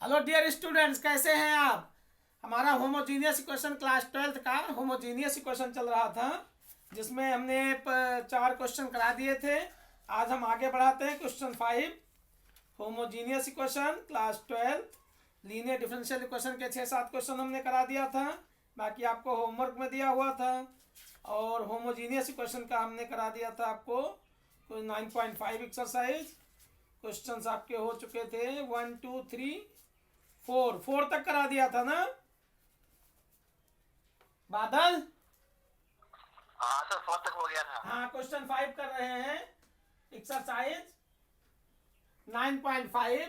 Hello dear students, कैसे हैं आप। हमारा होमोजीनियस इक्वेशन क्लास 12th का होमोजीनियस इक्वेशन चल रहा था, जिसमें हमने 4 क्वेश्चन करा दिए थे। आज हम आगे बढ़ाते हैं question 5। Homogeneous equation class 12 linear differential equation के 6-7 क्वेश्चन हमने करा दिया था। बाकी आपको होमवर्क में दिया हुआ था। और होमोजीनियस इक्वेशन का हमने करा दिया था आपको 9.5 एक्सरसाइज। क्वेश्चंस आपके हो चुके थे 1 2 3 4 तक करा दिया था ना बादल। हाँ सर, 4 तक हो गया था। हाँ, क्वेश्चन 5 कर रहे हैं। एक्सरसाइज 9.5।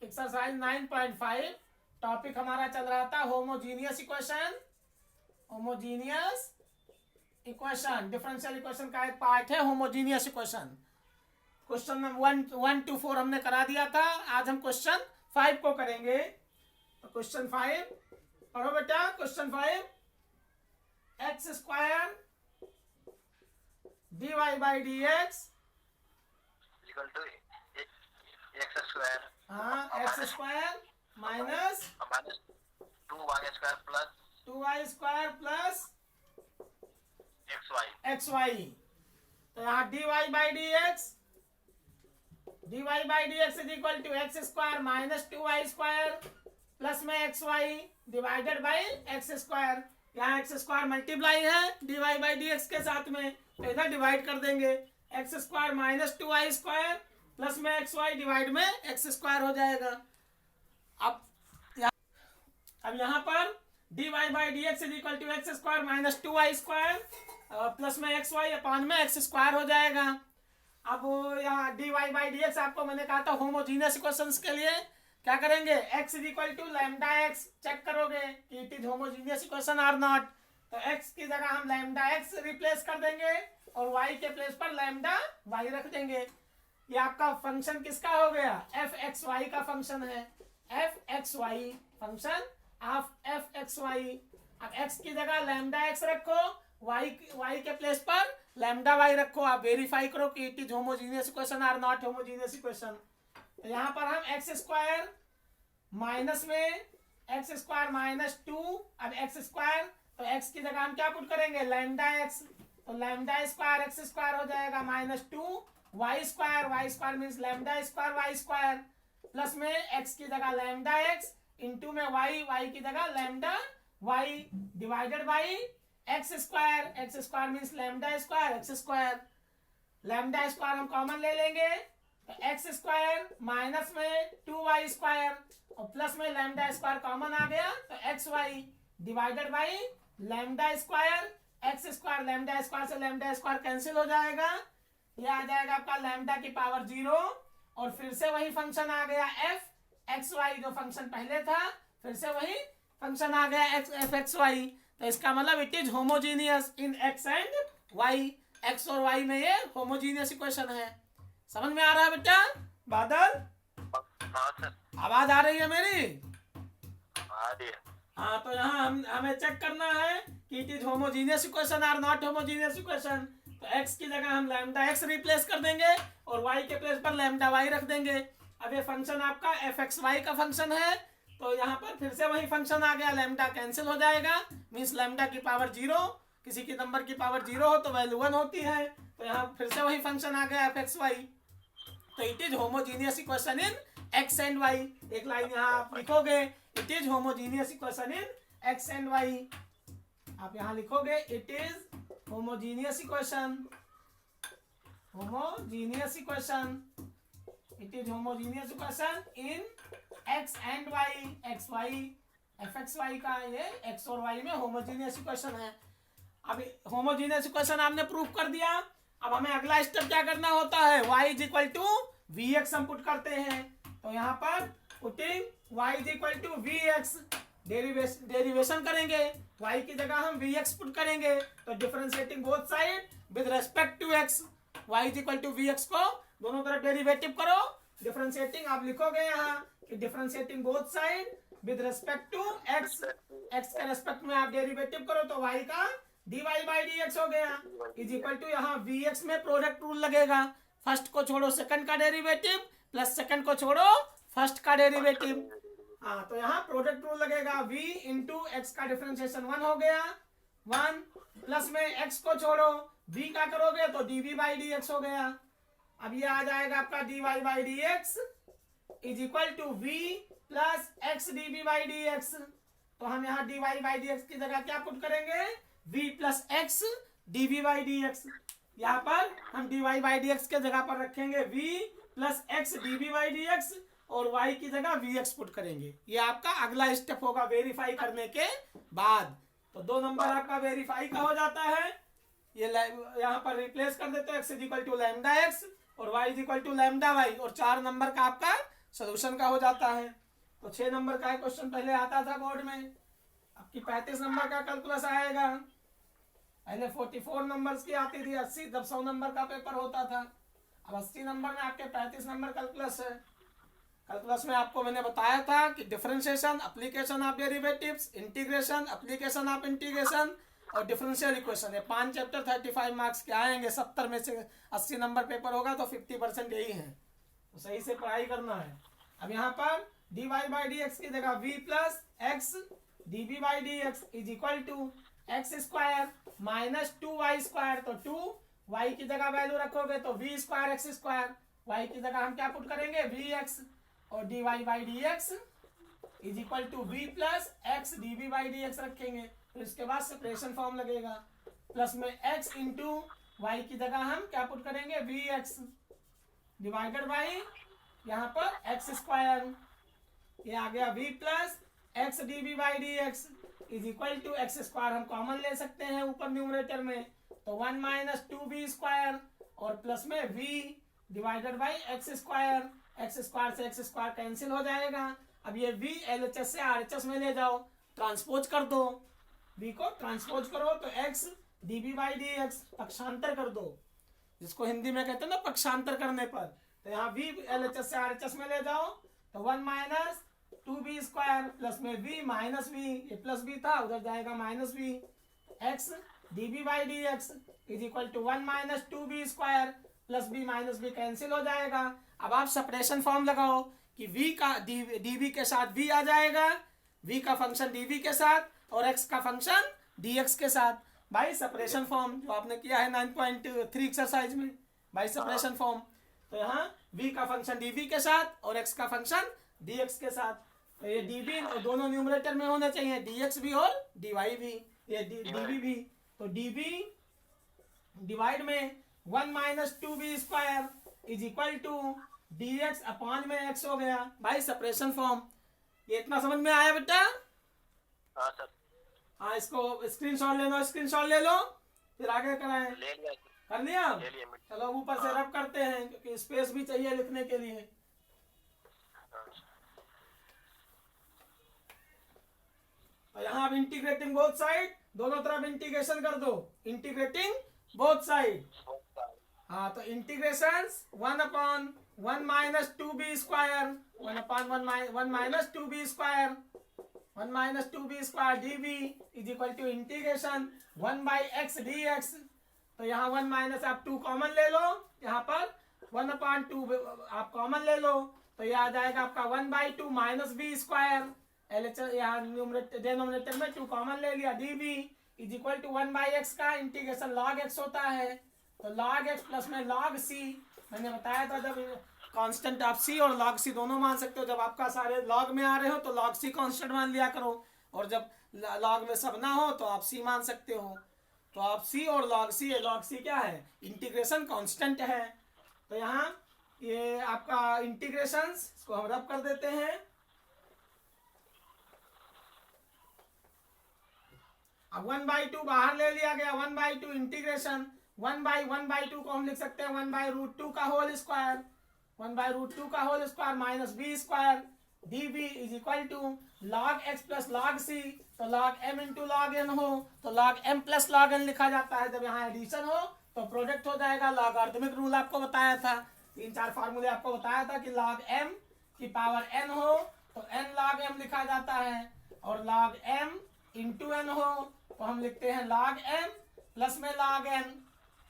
एक्सरसाइज 9.5 टॉपिक हमारा चल रहा था homogeneous equation. Homogeneous equation differential equation का एक पार्ट है homogeneous equation. Question number 1 to 4 हमने करा दिया था। आज हम क्वेश्चन 5 को करेंगे। तो क्वेश्चन 5 पढ़ो बेटा। Question 5, x square dy by d x equal to x square. हाँ, x square minus minus 2y square plus 2y square plus x xy। तो यहाँ dy by d x is equal to x square minus 2y square plus में xy divided by x square. यहाँ x square multiply है dy by d x के साथ में, तो इधर डिवाइड कर देंगे। X square minus 2y square plus में xy डिवाइड में एक्स स्क्वायर हो जाएगा। अब यहाँ पर dy by d x is equal to x square minus 2y square plus में xy अपान में एक्स स्क्वायर हो जाएगा। अब यहाँ dy बाई डी एक्स आपको मैंने कहा था होमोजीनियस इक्वेशंस के लिए क्या करेंगे, x is equal to lambda x check करोगे कि it is homogeneous equation or not. तो x की जगह हम लैम्डा एक्स रिप्लेस कर देंगे और y के प्लेस पर लैम्डा y रख देंगे। ये आपका फंक्शन किसका हो गया, एफ एक्स वाई का फंक्शन है। F x y function of f x y. अब x की जगह लैम्डा एक्स रखो, y के प्लेस पर लैम्डा y रखो। आप वेरीफाई करो कि it is homogeneous equation or not homogeneous equation. तो यहाँ पर हम एक्स स्क्वायर माइनस में एक्स स्क्वायर माइनस 2, अब एक्स स्क्वायर, तो एक्स की जगह हम क्या पुट करेंगे, लैम्डा एक्स। तो लैम्डा स्क्वायर एक्स स्क्वायर हो जाएगा minus 2 y square means lambda square y square plus में एक्स की जगह लैम्डा एक्स इंटू में वाई की जगह lambda y divided by x square means lambda square x square. Lambda square हम common ले लेंगे, तो एक्स स्क्वायर माइनस में 2y स्क्वायर और प्लस में लैम्डा स्क्वायर कॉमन आ गया, तो x y divided by lambda square x square. Lambda square से लैम्डा स्क्वायर कैंसिल हो जाएगा, ये आ जाएगा आपका लैम्डा की पावर 0 और फिर से वही फंक्शन आ गया एफ एक्स वाई, जो फंक्शन पहले था फिर से वही फंक्शन आ गया एफ एक्स वाई। तो इसका मतलब it is homogeneous in x and y. X और वाई में ये होमोजीनियस इक्वेशन है। समझ में आ रहा है बेटा बादल? आवाज आ रही है मेरी? हाँ, तो यहाँ हमें चेक करना है कि it is homogeneous equation or not homogeneous equation. तो x की जगह हम लैम्डा x रिप्लेस कर देंगे और y के प्लेस पर लैम्डा y रख देंगे। अब ये फंक्शन आपका एफ एक्स वाई का फंक्शन है, तो यहाँ पर फिर से वही फंक्शन आ गया, लैम्डा कैंसिल हो जाएगा मीन्स लैम्डा की पावर 0, किसी की नंबर की पावर 0 हो तो वैल्यू 1 होती है। तो यहाँ फिर से वही फंक्शन आ गया एफ एक्स वाई। तो it is homogeneous equation in x and y. एक लाइन यहाँ आप लिखोगे, it is homogeneous equation in x and y. आप यहाँ लिखोगे it is homogeneous equation it is homogeneous equation in x and y. X y f x y का ये x और वाई में होमोजीनियस इक्वेशन है। अब होमोजीनियस इक्वेशन आपने प्रूफ कर दिया। अब हमें अगला स्टेप क्या करना होता है, y is equal to v x हम पुट करते हैं। तो यहाँ पर putting y is equal to v x derivation करेंगे, y की जगह हम वी एक्स पुट करेंगे। तो differentiating both side with respect to x, y is equal to v x को दोनों तरफ डेरिवेटिव करो। डिफरेंशिएटिंग आप लिखोगे यहाँ कि differentiating both side with respect to x, x के रेस्पेक्ट में आप डेरिवेटिव करो तो y का dy बाई डी एक्स हो गया इज इक्वल टू यहाँ वी एक्स में प्रोडक्ट रूल लगेगा। फर्स्ट को छोड़ो सेकंड का डेरिवेटिव प्लस सेकंड को छोड़ो फर्स्ट का डेरिवेटिव। हाँ, तो यहाँ प्रोडक्ट रूल लगेगा। v इंटू एक्स का डिफरेंशिएशन 1 हो गया, 1 प्लस में x को छोड़ो, v का करोगे तो dv बाई डी एक्स हो गया। अब ये आ जाएगा आपका dy by d x is equal to v plus x dv by d x. तो हम यहाँ dy बाई डी एक्स की जगह क्या पुट करेंगे, v plus x dv by d x. यहाँ पर हम dy बाई डी एक्स के जगह पर रखेंगे v plus x dv by d x और y की जगह vx पुट करेंगे। ये आपका अगला स्टेप होगा वेरीफाई करने के बाद। तो 2 नंबर आपका वेरीफाई का हो जाता है। ये यहाँ पर रिप्लेस कर देते हो, x is equal to lambda x और y is equal to lambda y, और 4 नंबर का आपका सोल्यूशन का हो जाता है। तो 6 नंबर का क्वेश्चन पहले आता था बोर्ड में, आपकी 35 नंबर का कैलकुलस आएगा। पहले 44 नंबर्स की आती थी, 80 जब 100 नंबर का पेपर होता था। अब 80 नंबर में आपके 35 नंबर कैलकुलस है। कैलकुलस में आपको मैंने बताया था कि differentiation, application of derivatives, integration, application of integration और डिफरेंशियल इक्वेशन, ये 5 चैप्टर 35 मार्क्स के आएंगे। 70 में से 80 नंबर पेपर होगा तो 50% यही है, तो सही से पढ़ाई करना है। अब यहाँ पर dy बाई डी एक्स की जगह v plus x dv by d x is equal to x square minus 2y square. तो 2y की जगह वैल्यू रखोगे तो v square x square, y की जगह हम क्या पुट करेंगे vx, और dy by d x is equal to v plus x dv by d x रखेंगे। तो इसके बाद सेपरेशन फॉर्म लगेगा, प्लस में x इंटू वाई की जगह हम क्या पुट करेंगे vx डिवाइडेड बाई यहाँ पर एक्स स्क्वायर। ये आ गया v plus x dv by d x is equal to x square, हम कॉमन ले सकते हैं ऊपर न्यूमरेटर में, तो 1 माइनस 2v स्क्वायर और प्लस में v divided by x square. X square से एक्स स्क्वायर कैंसिल हो जाएगा। अब ये v LHS से RHS में ले जाओ, ट्रांसपोज कर दो, v को ट्रांसपोज करो तो x dv by d x पक्षांतर कर दो, जिसको हिंदी में कहते हैं ना पक्षांतर करने पर। तो यहाँ v LHS से RHS में ले जाओ तो 1 माइनस 2b स्क्वायर प्लस में v माइनस v, ये प्लस b था उधर जाएगा minus v, x dv by d x is equal to 1 minus 2b square plus b minus b cancel हो जाएगा। अब आप सेपरेशन फॉर्म लगाओ कि v का dv के साथ v आ जाएगा, v का फंक्शन dv के साथ और x का फंक्शन dx के साथ। भाई सेपरेशन फॉर्म जो आपने किया है 9.3 एक्सरसाइज में, भाई सेपरेशन फॉर्म। तो यहाँ v का फंक्शन dv के साथ और x का फंक्शन dx के साथ। तो ये dv दोनों न्यूमरेटर में होने चाहिए, dx भी और dy भी, ये dv भी। तो dv डिवाइड में 1 minus 2b square is equal to dx upon में x हो गया। भाई सेपरेशन फॉर्म, ये इतना समझ में आया बेटा? हाँ सर। हाँ, इसको स्क्रीनशॉट ले लो, स्क्रीनशॉट ले लो, फिर आगे कराएं। ले लिया। कर लिया? ले लिया। चलो ऊपर से रब करते हैं क्योंकि स्पेस भी चाहिए लिखने के लिए। तो यहाँ अब इंटीग्रेटिंग बोथ साइड, दोनों तरफ इंटीग्रेशन कर दो, इंटीग्रेटिंग बोथ साइड। हाँ, तो integration 1 upon 1 minus 2b square, 1 upon 1 minus 2b square, 1 minus 2b square dv is equal to integration 1 by x d x. तो यहाँ 1 माइनस आप 2 कॉमन ले लो, यहाँ पर 1 अपॉन 2 आप कॉमन ले लो, तो यह आ जाएगा आपका 1 बाई 2 माइनस बी स्क्वायर। यहाँ डिनोमिनेटर में 2 कॉमन ले लिया, dv is equal to 1 by x का इंटीग्रेशन log x होता है, तो log x प्लस में log c। मैंने बताया था जब कांस्टेंट आप c और log c दोनों मान सकते हो, जब आपका सारे log में आ रहे हो तो log c कांस्टेंट मान लिया करो, और जब log में सब ना हो तो आप c मान सकते हो। तो आप c और log c क्या है, इंटीग्रेशन कांस्टेंट है। तो यहाँ ये आपका इंटीग्रेशन, इसको हम रब कर देते हैं। अब 1 बाई 2 बाहर ले लिया गया, 1 बाई 2 इंटीग्रेशन 1 बाई 2 को हम लिख सकते हैं 1 बाई रूट 2 का होल स्क्वायर, 1 बाई रूट 2 का whole square minus b square dv is equal to log x plus log c। तो log m into log n हो तो log m plus log n लिखा जाता है। जब यहाँ एडिशन हो तो प्रोडक्ट हो जाएगा। लॉगरिथमिक रूल आपको बताया था, 3-4 फार्मूले आपको बताया था कि log m की पावर n हो तो n log m लिखा जाता है, और log m इंटू n हो तो हम लिखते हैं log m प्लस में log n,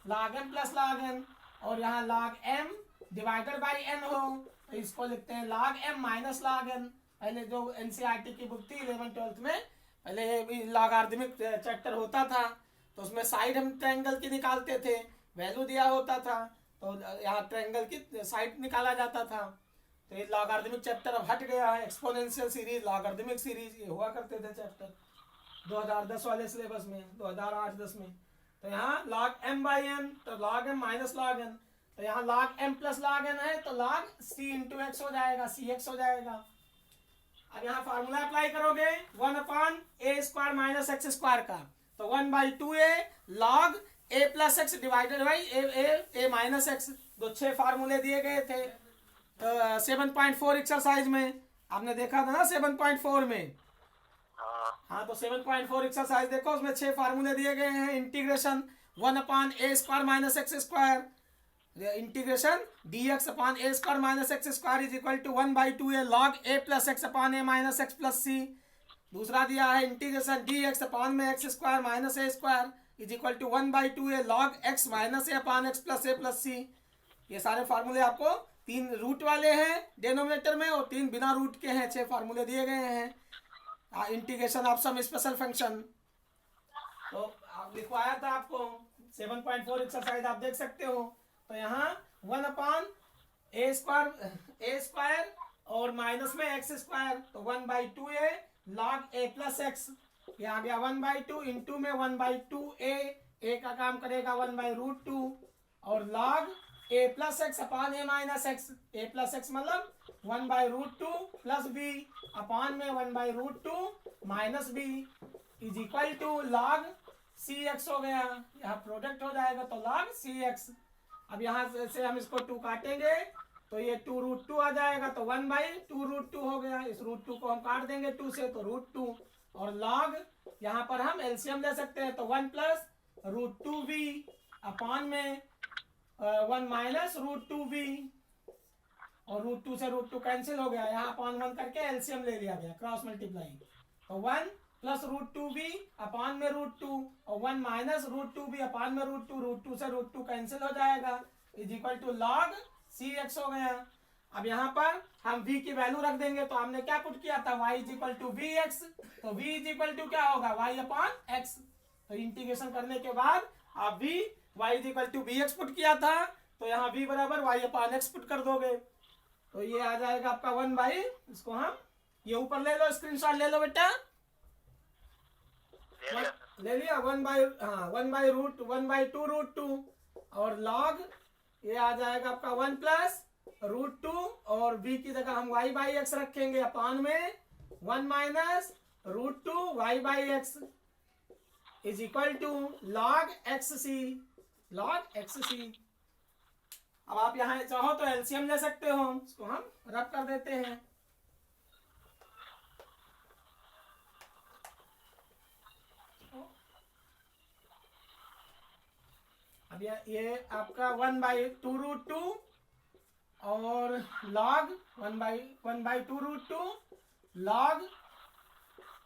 log m plus log n, और यहाँ log m divided by n हो तो इसको लिखते हैं log m minus log n। पहले जो एनसीईआरटी की बुक थी 11th-12th में, पहले लॉगरिथमिक चैप्टर होता था, तो उसमें साइड हम ट्रायंगल की निकालते थे, वैल्यू दिया होता था, तो यहाँ ट्रायंगल की साइड निकाला जाता था। तो ये लॉगरिथमिक चैप्टर अब हट गया है। एक्सपोनेंशियल सीरीज, लॉगरिथमिक सीरीज, ये हुआ करते थे चैप्टर 2010 वाले सिलेबस में, 2008-10 में। तो यहाँ log m बाई एन, तो log m minus log n, तो यहाँ log m plus log n है, तो log c इंटू एक्स हो जाएगा, सी एक्स हो जाएगा। अब यहाँ फार्मूला अप्लाई करोगे 1/a² माइनस एक्स स्क्वायर का, तो 1/2a log a plus x divided by a minus x. दो 6 फार्मूले दिए गए थे 7.4 एक्सरसाइज में, आपने देखा था ना 7.4 में। हाँ, तो 7.4 एक्सरसाइज देखो, उसमें 6 फार्मूले दिए गए हैं। Integration 1/a² minus x square, integration dx/a² minus x square is equal to 1/2a log a plus x upon a minus x plus c. दूसरा दिया है integration dx/x² minus a² is equal to 1/2a log x minus a upon x plus a plus c. ये सारे फार्मूले आपको 3 root वाले हैं denominator में और 3 बिना रूट के हैं। 6 फार्मूले दिए गए हैं। Integration of some special function, तो आप लिखवाया था आपको 7.4 एक्सरसाइज, आप देख सकते हो। तो यहाँ 1/a² और माइनस में एक्स स्क्वायर, तो 1/2a log a plus x, ये आ गया 1/2 इंटू में 1/2a, a का काम करेगा 1/√2 और log a plus x upon a minus x, a plus x मतलब 1/√2 प्लस b अपॉन में 1/√2 minus b is equal to log cx हो गया। यहाँ प्रोडक्ट हो जाएगा, तो log cx। अब यहाँ से हम इसको 2 काटेंगे, तो ये 2√2 आ जाएगा, तो 1/2√2 हो गया। इस √2 को हम काट देंगे 2 से, तो √2 और log यहाँ पर हम एलसीएम ले सकते हैं, तो 1 प्लस √2v अपॉन में 1 माइनस √2v, और √2 से √2 कैंसिल हो गया, यहाँ अपॉन 1 करके एलसीएम ले लिया गया, क्रॉस मल्टीप्लाई। तो 1 प्लस √2v अपॉन में √2 और 1 माइनस √2v अपॉन में √2 से √2 कैंसिल हो जाएगा, is equal to log cx हो गया। अब यहाँ पर हम v की वैल्यू रख देंगे, तो हमने क्या पुट किया था, y is equal to vx, तो v इज इक्वल टू क्या होगा, y अपॉन x। तो इंटीग्रेशन करने के बाद आप v y is equal to vx put किया था, तो यहाँ v बराबर y अपॉन x पुट कर दोगे, तो ये आ जाएगा आपका 1/, इसको हम ये ऊपर ले लो, स्क्रीनशॉट ले लो बेटा, ले लिया 1/2√2 और log ये आ जाएगा आपका 1 प्लस √2 और v की जगह हम y/x रखेंगे अपॉन में 1 minus √2 y/x is equal to log xc। अब आप यहाँ चाहो तो एलसीएम ले सकते हो, इसको हम रब कर देते हैं। अब ये आपका 1/2√2 और log 1/2√2 log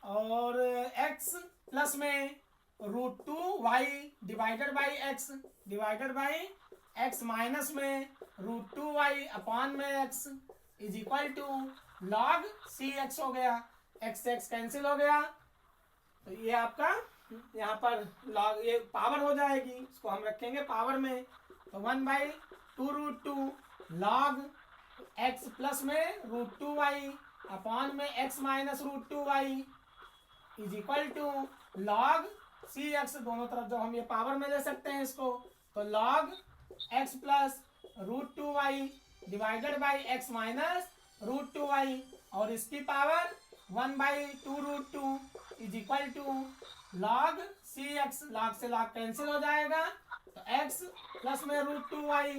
और x प्लस में √2y divided by x minus में √2y अपॉन में x is equal to log cx हो गया। x से x कैंसिल हो गया, तो ये आपका यहाँ पर log ये पावर हो जाएगी, इसको हम रखेंगे पावर में, तो 1/2√2 log x प्लस में √2y अपॉन में x minus √2y is equal to log cx। दोनों तरफ जो हम ये पावर में ले सकते हैं इसको, तो log x plus √2y divided by x minus √2y और इसकी power 1/2√2 is equal to log cx। log से log कैंसिल हो जाएगा, तो x प्लस में √2y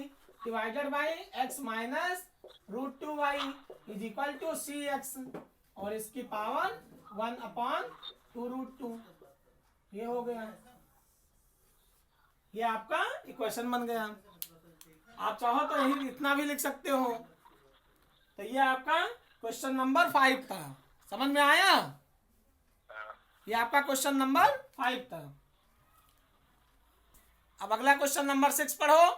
divided by x minus √2y is equal to cx और इसकी पावर 1/2√2। ये हो गया, ये आपका इक्वेशन बन गया। आप चाहो तो यही इतना भी लिख सकते हो। तो ये आपका क्वेश्चन नंबर 5 था, समझ में आया? ये आपका क्वेश्चन नंबर 5 था। अब अगला क्वेश्चन नंबर 6 पढ़ो,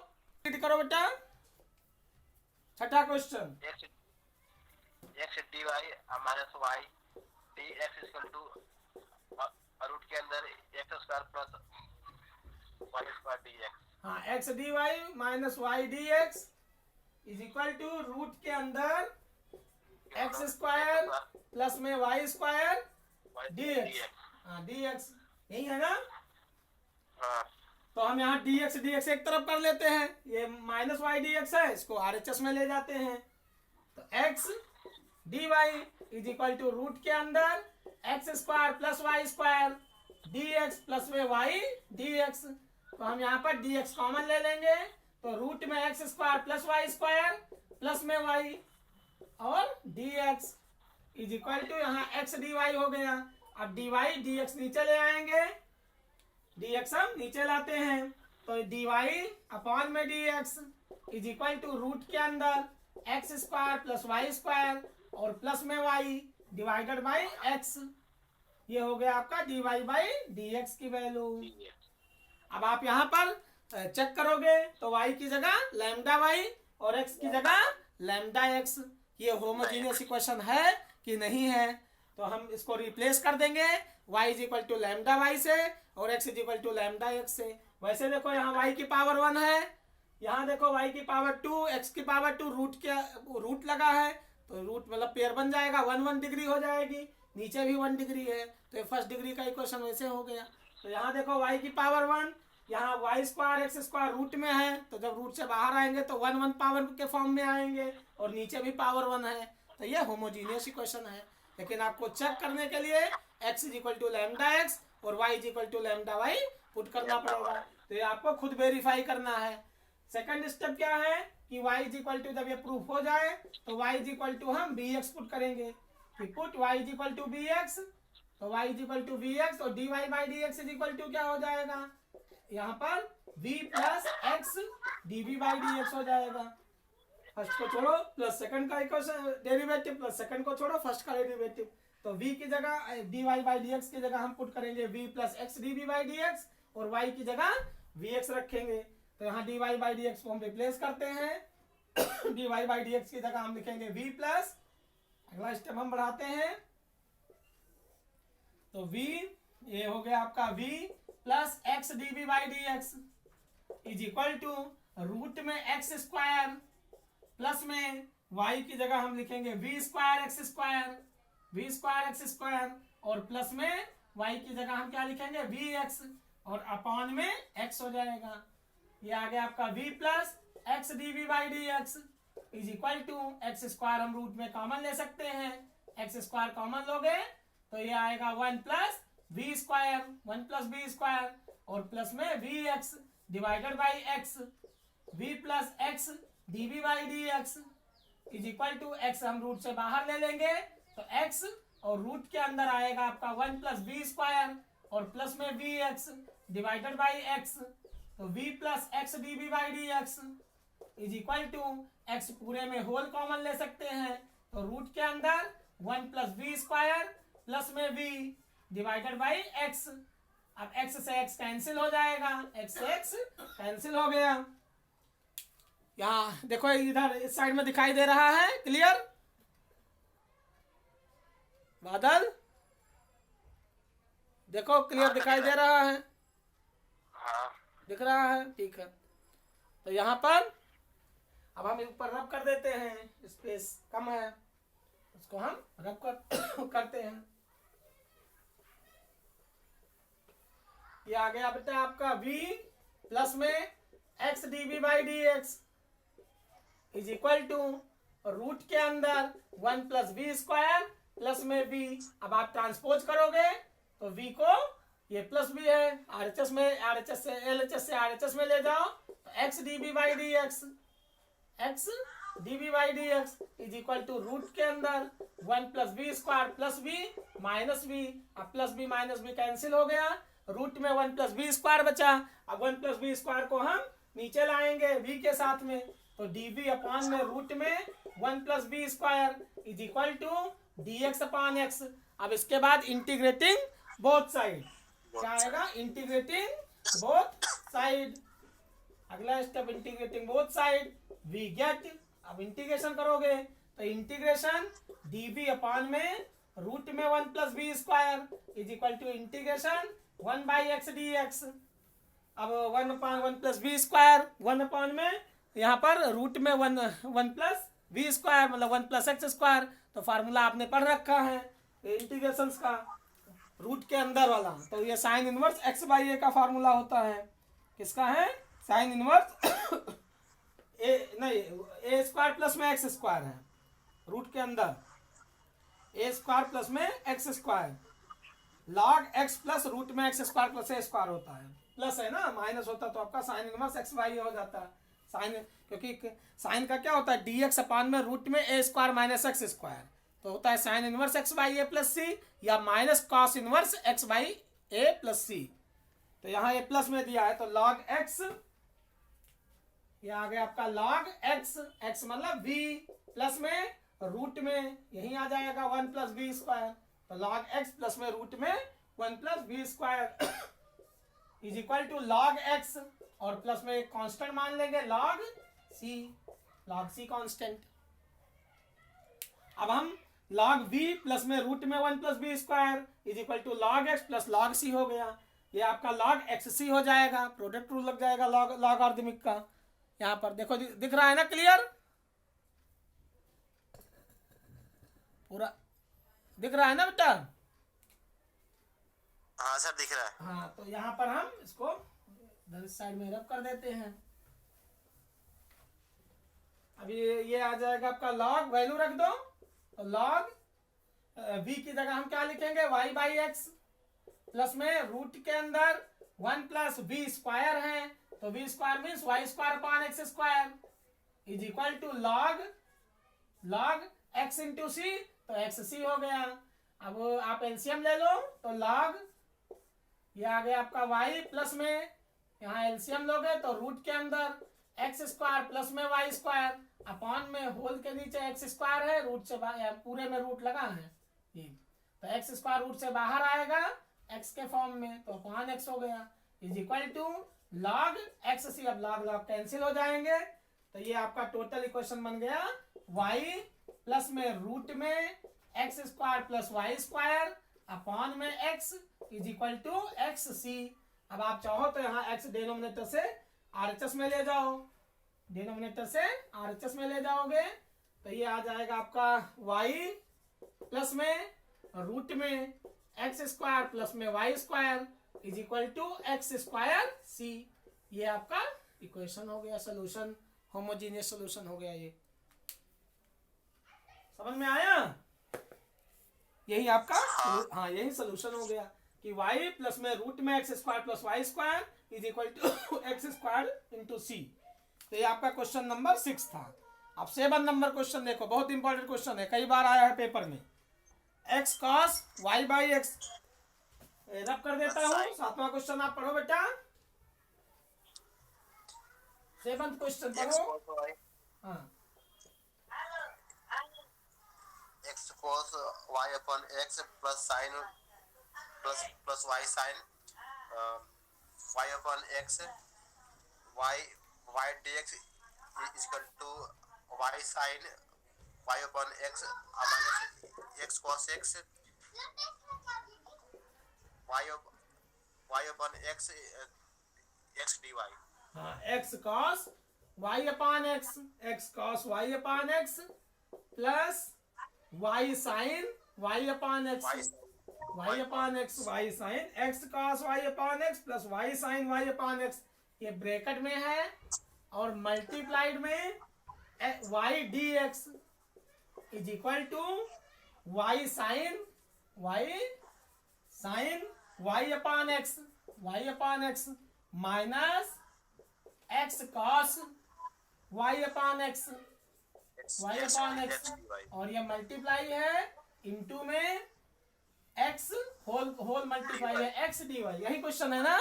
रीड करो बेटा। छठा question, x d y minus y d x equal to root के अंदर x square plus y square d x. हाँ, x d y minus y d x is equal to root के अंदर x square plus में y square d x. हाँ, d x यही है ना। हाँ तो हम यहाँ डी एक्स एक तरफ कर लेते हैं, ये माइनस वाई डी एक्स है, इसको आर एच एस में ले जाते हैं। तो x d y is equal to root के अंदर x square plus y square d x plus में वाई डी एक्स। तो हम यहाँ पर डी एक्स कॉमन ले लेंगे, तो रूट में x square plus y square plus में वाई और d x is equal to यहाँ एक्स डी वाई हो गया। अब डी वाई डी एक्स नीचे ले आएंगे, डी एक्स हम नीचे लाते हैं, तो डी वाई अपॉन में d x is equal to root के अंदर x square plus y square और प्लस में वाई डिवाइडेड बाई एक्स। ये हो गया आपका d y by d x की वैल्यू। अब आप यहाँ पर चेक करोगे तो y की जगह लैम्डा वाई और x की जगह लैम्डा x, ये होमोजीनियस इक्वेशन है कि नहीं है। तो हम इसको रिप्लेस कर देंगे y is equal to lambda y से और x is equal to lambda x से। वैसे देखो यहाँ y की पावर 1 है, यहाँ देखो y की पावर 2, x की पावर 2, रूट लगा है तो रूट मतलब पेयर बन जाएगा, 1 डिग्री हो जाएगी, नीचे भी 1 डिग्री है, तो ये फर्स्ट डिग्री का इक्वेशन वैसे हो गया। तो यहाँ देखो y की पावर 1, यहाँ y square x square root में है, तो जब रूट से बाहर आएंगे तो 1 पावर के फॉर्म में आएंगे और नीचे भी पावर 1 है, तो ये होमोजीनियस इक्वेशन है। लेकिन आपको चेक करने के लिए x is equal to lambda x और y is equal to lambda y put करना पड़ेगा, तो ये आपको खुद वेरीफाई करना है। सेकंड स्टेप क्या है कि y इज इक्वल टू, जब ये प्रूफ हो जाए तो y इज इक्वल टू हम bx पुट करेंगे, कि put y is equal to bx, तो y is equal to bx और dy by dx is equal to क्या हो जाएगा, यहाँ पर v plus x dv by dx हो जाएगा। फर्स्ट को छोड़ो प्लस सेकंड का इक्वेशन डेरिवेटिव, प्लस सेकंड को छोड़ो फर्स्ट का डेरिवेटिव, तो v की जगह dy बाई dx की जगह हम पुट करेंगे v plus x dv by dx और y की जगह vx रखेंगे, तो यहाँ dy बाई dx को हम रिप्लेस करते हैं dy बाई dx की जगह हम लिखेंगे v प्लस, अगला स्टेप हम बढ़ाते हैं, तो v ये हो गया आपका v plus x dv by dx is equal to root में एक्स स्क्वायर प्लस में y की जगह हम लिखेंगे v स्क्वायर एक्स स्क्वायर और प्लस में y की जगह हम क्या लिखेंगे vx और अपॉन में x हो जाएगा। ये आ गया आपका v plus x dv by dx is equal to x square हम रूट में कॉमन ले सकते हैं, एक्स स्क्वायर कॉमन लोगे तो ये आएगा 1 plus v square 1 plus b square और प्लस में vx divided by x, v plus x dv by dx is equal to x हम रूट से बाहर ले लेंगे तो x और रूट के अंदर आएगा आपका 1 प्लस b स्क्वायर और प्लस में vx डिवाइडेड बाई x, तो v plus x dv by dx is equal to x पूरे में होल कॉमन ले सकते हैं, तो रूट के अंदर 1 प्लस b स्क्वायर प्लस में v डिवाइडेड बाई x। अब x से x कैंसिल हो जाएगा, x से x कैंसिल हो गया। यहाँ देखो इधर इस साइड में दिखाई दे रहा है, क्लियर बादल, देखो क्लियर दिखाई दे रहा है, दिख रहा है, ठीक है। तो यहाँ पर अब हम ऊपर रब कर देते हैं, स्पेस कम है उसको हम रब करते हैं। ये आ गया बेटा आपका v प्लस में x dv by dx is equal to root के अंदर 1 प्लस v स्क्वायर प्लस में v। अब आप ट्रांसपोज करोगे तो v को ये प्लस v है, RHS में RHS से LHS से RHS में ले जाओ तो x dv by dx x dv by dx is equal to root के अंदर 1 plus v square plus v minus v, अब plus v minus v cancel हो गया, रूट में 1 प्लस v स्क्वायर बचा। अब 1 प्लस v स्क्वायर को हम नीचे लाएंगे v के साथ में, तो dv अपॉन में रूट में 1 plus v square is equal to dx upon x। अब इसके बाद इंटीग्रेटिंग बोथ साइड क्या आएगा, इंटीग्रेटिंग बोथ साइड, अगला step integrating both side we get. अब इंटीग्रेशन करोगे तो इंटीग्रेशन dv अपॉन में रूट में 1 plus b square is equal to integration 1 by x d x. अब 1 upon 1 plus b square 1 upon में यहाँ पर रूट में 1 प्लस बी स्क्वायर मतलब 1 प्लस एक्स स्क्वायर। तो फार्मूला आपने पढ़ रखा है इंटीग्रेशन का, रूट के अंदर वाला। तो ये साइन इनवर्स एक्स बाई ए का फार्मूला होता है। किसका है? साइन इनवर्स ए नहीं, ए स्क्वायर प्लस में एक्स स्क्वायर है रूट के अंदर, ए स्क्वायर प्लस में x square, log x plus root में x square plus a square होता है। प्लस है ना, माइनस होता तो आपका साइन इनवर्स एक्स बाई हो जाता है। साइन, क्योंकि साइन का क्या होता है, डी एक्स अपान में रूट में a square minus x square, तो होता है sine inverse x by a plus c या minus cos inverse x by a plus c. तो यहाँ ए प्लस में दिया है तो लॉग एक्स, ये आ गया आपका लॉग एक्स, एक्स मतलब बी प्लस में रूट में यही आ जाएगा 1 प्लस बी स्क्वायर। तो लॉग एक्स प्लस में रूट में 1 plus b square is equal to log x और प्लस में एक कांस्टेंट मान लेंगे लॉग सी कांस्टेंट। अब हम लॉग बी प्लस में रूट में 1 plus b square is equal to log x plus log c हो गया। ये आपका लॉग एक्स सी हो जाएगा, प्रोडक्ट रूल लग जाएगा लॉगरिथमिक का। यहाँ पर देखो दिख रहा है ना, क्लियर पूरा दिख रहा है ना बेटा? हाँ सर दिख रहा है। हाँ, तो यहाँ पर हम इसको इधर साइड में रब कर देते हैं। अभी ये आ जाएगा आपका लॉग, वैल्यू रख दो तो लॉग v की जगह हम क्या लिखेंगे, y बाई एक्स प्लस में रूट के अंदर 1 प्लस बी स्क्वायर है तो b square means y square upon x square is equal to log x into c, तो एक्स सी हो गया। अब आप एलसीएम ले लो तो लॉग ये आ गया आपका y प्लस में, यहाँ एलसीएम लोगे तो रूट के अंदर एक्स स्क्वायर प्लस में वाई स्क्वायर अपॉन में होल के नीचे एक्स स्क्वायर है, रूट से पूरे में रूट लगा है ये, तो एक्स स्क्वायर रूट से बाहर आएगा एक्स के फॉर्म में तो अपॉन एक्स हो गया is equal to log x c. अब लॉग कैंसिल हो जाएंगे तो ये आपका टोटल इक्वेशन बन गया y प्लस में रूट में x square plus y square upon में x is equal to x c. अब आप चाहो तो यहाँ x डिनोमिनेटर से RHS में ले जाओ, डिनोमिनेटर से RHS में ले जाओगे तो ये आ जाएगा आपका y प्लस में रूट में एक्स स्क्वायर प्लस में y square is equal to x square c. ये आपका इक्वेशन हो गया, सोल्यूशन, होमोजीनियस सोल्यूशन हो गया। ये समझ में आया? यही आपका हाँ यही सोल्यूशन हो गया कि y प्लस में रूट में x square plus y square is equal to x square into c. तो ये आपका क्वेश्चन नंबर 6 था। अब 7 नंबर क्वेश्चन देखो, बहुत इंपॉर्टेंट क्वेश्चन है, कई बार आया है पेपर में। X cos y by x, rub कर देता हूँ। 7वां क्वेश्चन आप पढ़ो बेटा, 7th क्वेश्चन पढ़ो। हाँ, x cos y upon x plus sin plus y sin y upon x y dx is equal to y sin y upon x minus x cos x y upon x x dy। हाँ, x cos y upon x, x cos y upon x plus y sine y upon x, y upon x y sine x cos y upon x plus y sine y upon x, ये bracket में है और multiplied में y d x is equal to y sine y upon x minus x cos y upon x और ये multiply है into में x whole multiply है एक्स डी वाई। यही क्वेश्चन है ना?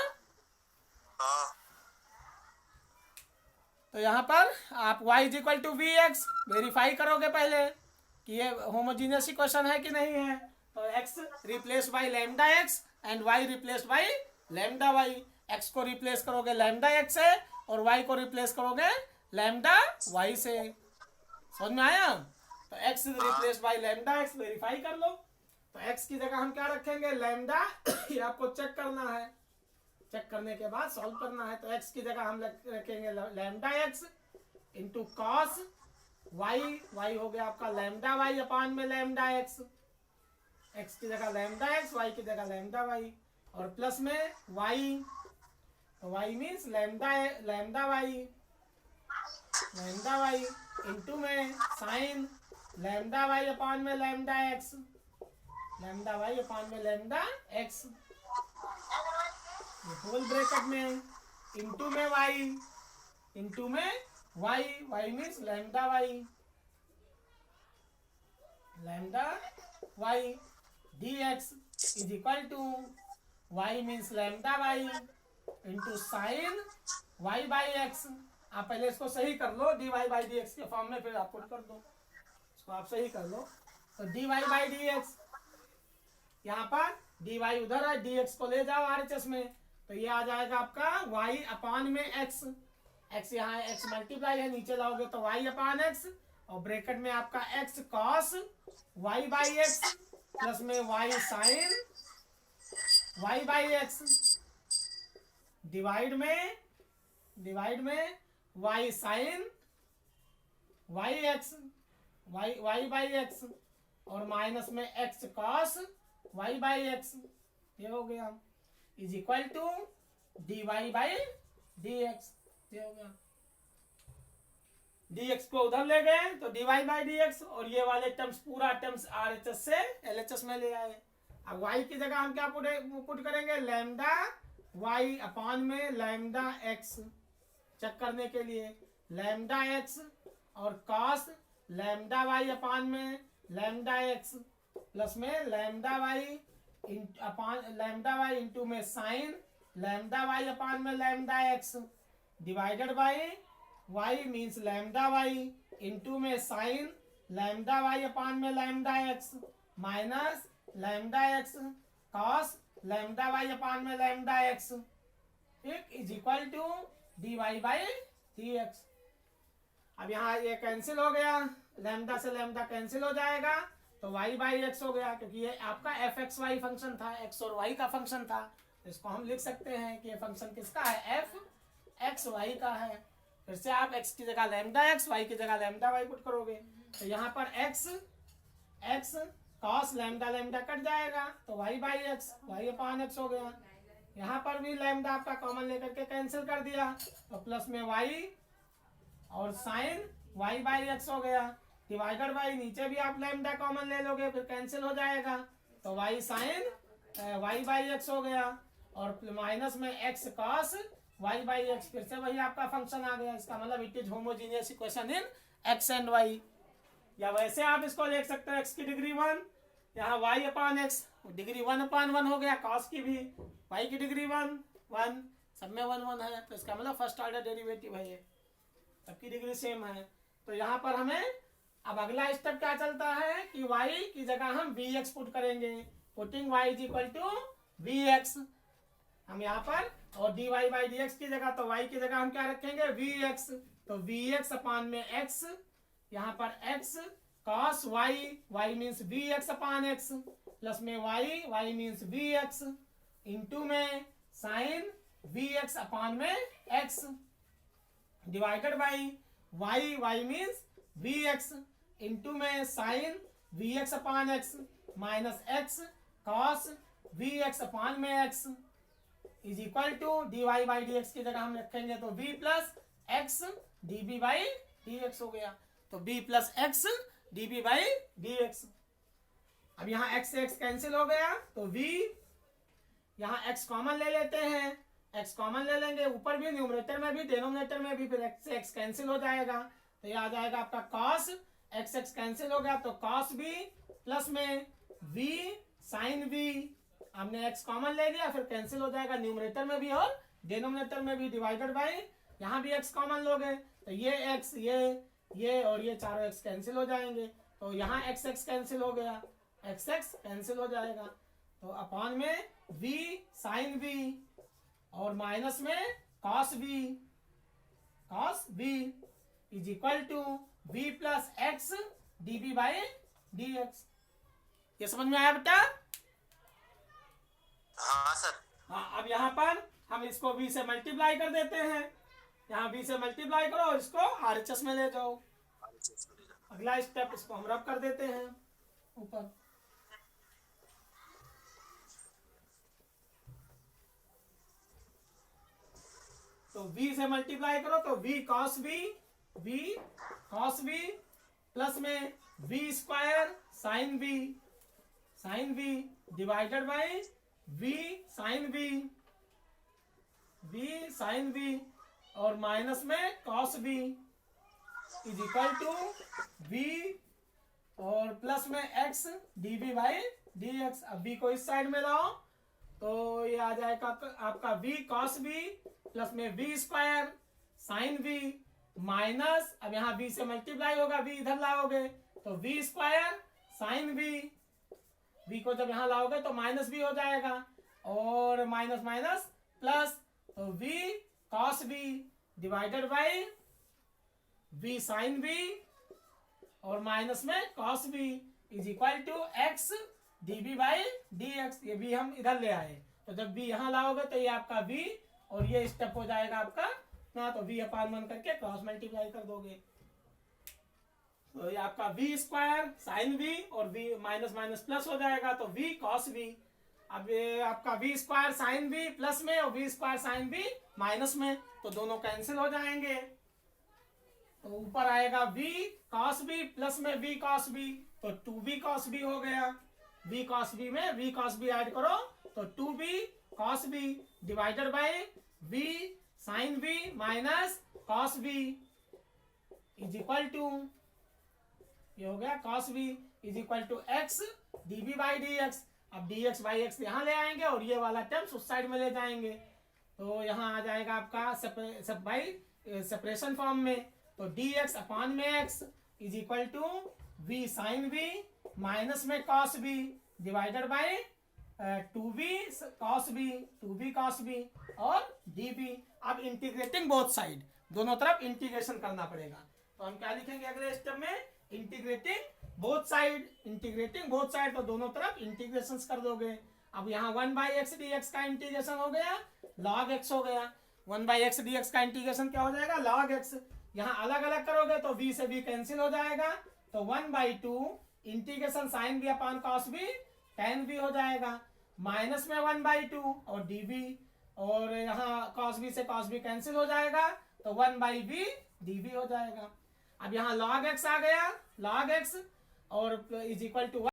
तो यहाँ पर आप y is equal to v x verify करोगे पहले कि ये होमोजीनियस इक्वेशन है कि नहीं है। तो x replace by lambda x and y replace by lambda y। x को रिप्लेस करोगे लैम्डा x से और y को रिप्लेस करोगे लैम्डा y से। समझ में आया? तो x is replace by lambda x, verify कर लो। तो x की जगह हम क्या रखेंगे, लैम्डा। ये आपको चेक करना है, चेक करने के बाद सॉल्व करना है। तो x की जगह हम रखेंगे lambda x into cos y, y हो गया आपका लैम्डा वाई अपान में लैम्डा x, x की जगह लैम्डा x, y की जगह लैम्डा y, और प्लस में y, तो y means lambda, lambda y, lambda y into में साइन लैम्डा y अपान में lambda x, lambda y upon में लैम्डा x, होल ब्रैकेट में इंटू में y, इंटू में y, y means lambda y, lambda y dx is equal to y means lambda y into sine y by x। आप पहले इसको सही कर लो dy बाई डी एक्स के फॉर्म में, फिर आप पुट कर दो, इसको आप सही कर लो। तो dy बाई डी एक्स, यहाँ पर dy उधर है, dx को ले जाओ RHS में, तो ये आ जाएगा आपका y अपान में x, x यहाँ है, x मल्टीप्लाई है, नीचे लाओगे तो y अपान x, और ब्रैकेट में आपका x cos y by x plus में y sine y by x, divide में y sine y x, y by x, और माइनस में x cos y by x, ये हो गया, is equal to dy by dx, ये हो गया। dx को उधर ले गए तो dy बाई dx, और ये वाले टर्म्स पूरा टर्म्स RHS से LHS में ले आए। अब y की जगह हम क्या पुट करेंगे, लैम्डा y अपान में लैम्डा x, चेक करने के लिए लैम्डा x और कॉस लैम्डा y अपान में लैम्डा x प्लस में lambda y upon lambda y into में साइन लैम्डा y अपान में lambda x divided by y means lambda y into में sine lambda y upon में lambda x minus lambda x cos lambda y upon में lambda x, ठीक, is equal to dy by dx। अब यहाँ ये cancel हो गया, lambda से लैम्डा कैंसिल हो जाएगा, तो y बाई x हो गया, क्योंकि ये आपका fxy फंक्शन था, x और y का फंक्शन था। तो इसको हम लिख सकते हैं कि ये फंक्शन किसका है, fxy का है। फिर से आप x की जगह लैम्डा x, y की जगह लैम्डा y पुट करोगे, तो यहाँ पर x cos lambda lambda cut जाएगा, तो y by x, y upon x हो गया। यहाँ पर भी लैम्डा आपका कॉमन लेकर के कैंसिल कर दिया, तो प्लस में y और साइन y बाई x हो गया, डिवाइडेड बाई नीचे भी आप लैम्डा कॉमन ले लोगे, फिर कैंसिल हो जाएगा, तो y sine y by x हो गया, और माइनस में x cos y by x, फिर से वही आपका फंक्शन आ गया। इसका मतलब it is homogeneous equation in x and y। या वैसे आप इसको देख सकते हो, x की डिग्री 1, यहाँ y अपान x डिग्री 1 अपान 1 हो गया, cos की भी y की डिग्री 1 1, सब में 1 1 है, तो इसका मतलब फर्स्ट ऑर्डर डेरिवेटिव है, ये सबकी डिग्री सेम है। तो यहाँ पर हमें अब अगला स्टेप क्या चलता है कि y की जगह हम vx पुट करेंगे, putting y is equal to vx हम यहाँ पर, और dy बाई dx की जगह, तो y की जगह हम क्या रखेंगे, vx, तो vx अपान में x, यहाँ पर x cos y, y means vx upon x plus में y मीन्स vx इंटू में साइन vx अपान में x divided by y means vx into में sine vx upon x minus x cos vx upon में x is equal to dy by dx की जगह हम रखेंगे, तो v plus x db by dx हो गया, तो b plus x db by dx। अब यहाँ x से x कैंसिल हो गया, तो v यहाँ x कॉमन ले लेते हैं, x कॉमन ले लेंगे, ऊपर भी न्यूमरेटर में भी डिनोमिनेटर में भी, फिर x से x कैंसिल हो जाएगा, तो ये आ जाएगा आपका cos x कैंसिल हो गया, तो cos v प्लस में v साइन v, हमने x कॉमन ले लिया, फिर कैंसिल हो जाएगा न्यूमरेटर में भी और डिनोमिनेटर में भी, डिवाइडेड बाई यहाँ भी x कॉमन लोगे, तो ये x ये और ये चारों x कैंसिल हो जाएंगे, तो यहाँ x कैंसिल हो गया, x कैंसिल हो जाएगा, तो अपॉन में v साइन v और माइनस में cos v is equal to v plus x dv by dx। ये समझ में आया बेटा? हाँ सर। हाँ, अब यहाँ पर हम इसको v से मल्टीप्लाई कर देते हैं। यहाँ v से मल्टीप्लाई करो और इसको RHS में ले जाओ। अगला स्टेप, इसको हम रब कर देते हैं ऊपर। तो v से मल्टीप्लाई करो तो v cos v प्लस में v square sine v divided by v sine v और माइनस में cos v is equal to v और प्लस में x dv बाई dx। अब v को इस साइड में लाओ तो ये आ जाएगा आपका v cos v प्लस में v square sine v minus, अब यहाँ v से मल्टीप्लाई होगा, v इधर लाओगे तो v स्क्वायर साइन v को जब यहाँ लाओगे तो माइनस v हो जाएगा और माइनस माइनस प्लस, तो v cos v divided by v sine v और माइनस में cos v is equal to x dv by dx। ये v हम इधर ले आए तो जब v यहाँ लाओगे तो ये आपका v और ये स्टेप हो जाएगा आपका ना, तो v अपान 1 करके क्रॉस मल्टीप्लाई कर दोगे तो ये आपका v स्क्वायर साइन v और v माइनस माइनस प्लस हो जाएगा तो v cos v। अब ये आपका v square sine v plus में और v square sine v minus में, तो दोनों कैंसिल हो जाएंगे तो ऊपर आएगा v cos v प्लस में v cos v, तो 2v cos v हो गया। v cos v में v cos v ऐड करो तो 2v cos v divided by v sine v minus cos v is equal to, ये हो गया cos v is equal to x dv by dx। अब dx by x यहाँ ले आएंगे और ये वाला टर्म्स उस साइड में ले जाएंगे तो यहाँ आ जाएगा आपका सेपरेशन फॉर्म में, तो dx अपान में x is equal to v sine v minus में cos v divided by 2v cos v और dv। अब इंटीग्रेटिंग बोथ साइड, दोनों तरफ इंटीग्रेशन करना पड़ेगा तो हम क्या लिखेंगे अगले स्टेप में, इंटीग्रेटिंग बोथ साइड, तो दोनों तरफ इंटीग्रेशन कर दोगे। अब यहाँ 1/x dx का इंटीग्रेशन हो गया log x हो गया, 1/x dx का इंटीग्रेशन क्या हो जाएगा log x। यहाँ अलग अलग करोगे तो v से v कैंसिल हो जाएगा तो 1/2 इंटीग्रेशन साइन v अपान cos v tan v हो जाएगा माइनस में 1/2 और dv और यहाँ cos v से cos v कैंसिल हो जाएगा तो 1/v dv हो जाएगा। अब यहाँ log x आ गया, log x और इज इक्वल टू